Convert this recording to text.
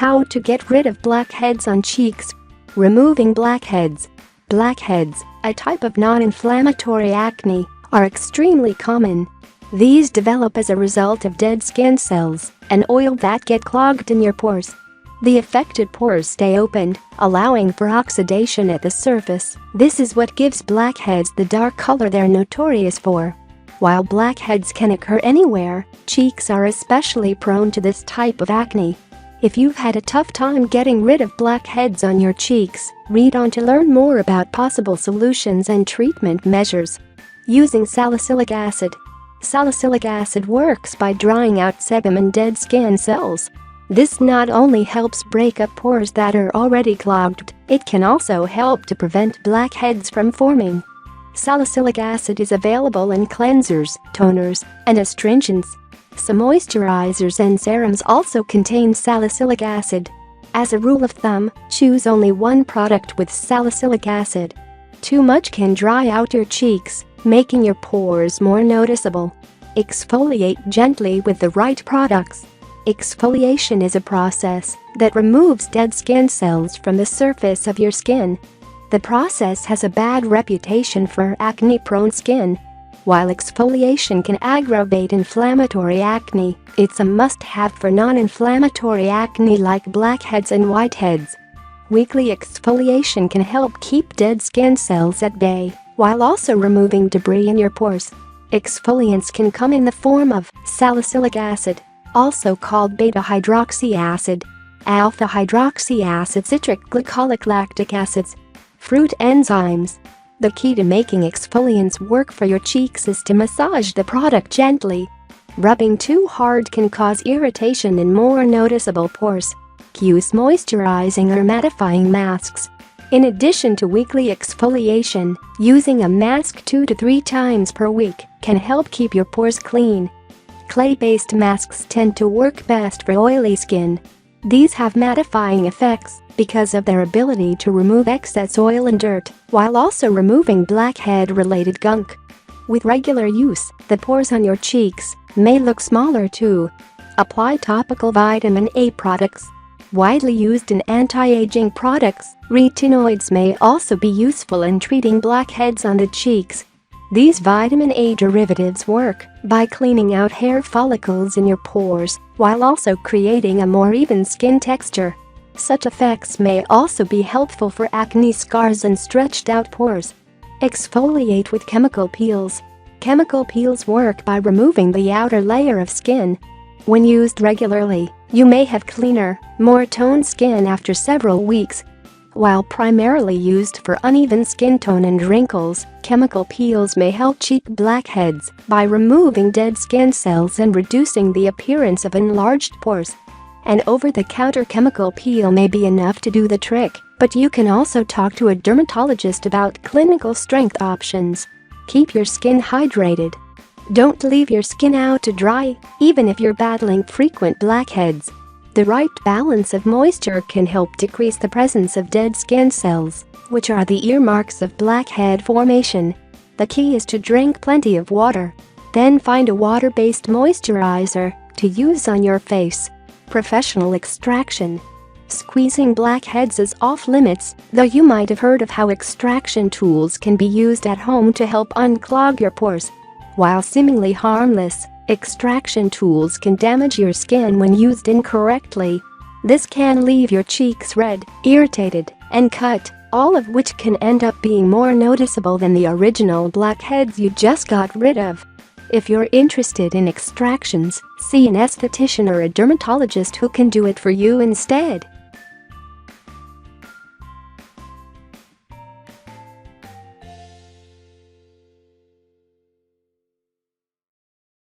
How to get rid of blackheads on cheeks. Removing blackheads. Blackheads, a type of non-inflammatory acne, are extremely common. These develop as a result of dead skin cells and oil that get clogged in your pores. The affected pores stay opened, allowing for oxidation at the surface. This is what gives blackheads the dark color they're notorious for. While blackheads can occur anywhere, cheeks are especially prone to this type of acne. If you've had a tough time getting rid of blackheads on your cheeks, read on to learn more about possible solutions and treatment measures. Using salicylic acid. Salicylic acid works by drying out sebum and dead skin cells. This not only helps break up pores that are already clogged, it can also help to prevent blackheads from forming. Salicylic acid is available in cleansers, toners, and astringents. Some moisturizers and serums also contain salicylic acid. As a rule of thumb, choose only one product with salicylic acid. Too much can dry out your cheeks, making your pores more noticeable. Exfoliate gently with the right products. Exfoliation is a process that removes dead skin cells from the surface of your skin. The process has a bad reputation for acne-prone skin. While exfoliation can aggravate inflammatory acne, it's a must-have for non-inflammatory acne like blackheads and whiteheads. Weekly exfoliation can help keep dead skin cells at bay, while also removing debris in your pores. Exfoliants can come in the form of salicylic acid, also called beta-hydroxy acid, alpha-hydroxy acid, citric glycolic lactic acids, fruit enzymes. The key to making exfoliants work for your cheeks is to massage the product gently. Rubbing too hard can cause irritation and more noticeable pores. Use moisturizing or mattifying masks. In addition to weekly exfoliation, using a mask 2 to 3 times per week can help keep your pores clean. Clay-based masks tend to work best for oily skin. These have mattifying effects because of their ability to remove excess oil and dirt, while also removing blackhead-related gunk. With regular use, the pores on your cheeks may look smaller too. Apply topical vitamin A products. Widely used in anti-aging products, retinoids may also be useful in treating blackheads on the cheeks. These vitamin A derivatives work by cleaning out hair follicles in your pores, while also creating a more even skin texture. Such effects may also be helpful for acne scars and stretched-out pores. Exfoliate with chemical peels. Chemical peels work by removing the outer layer of skin. When used regularly, you may have cleaner, more toned skin after several weeks. While primarily used for uneven skin tone and wrinkles, chemical peels may help cheek blackheads by removing dead skin cells and reducing the appearance of enlarged pores. An over-the-counter chemical peel may be enough to do the trick, but you can also talk to a dermatologist about clinical strength options. Keep your skin hydrated. Don't leave your skin out to dry, even if you're battling frequent blackheads. The right balance of moisture can help decrease the presence of dead skin cells, which are the earmarks of blackhead formation. The key is to drink plenty of water. Then find a water-based moisturizer to use on your face. Professional extraction. Squeezing blackheads is off-limits, though you might have heard of how extraction tools can be used at home to help unclog your pores. While seemingly harmless, extraction tools can damage your skin when used incorrectly. This can leave your cheeks red, irritated, and cut, all of which can end up being more noticeable than the original blackheads you just got rid of. If you're interested in extractions, see an esthetician or a dermatologist who can do it for you instead.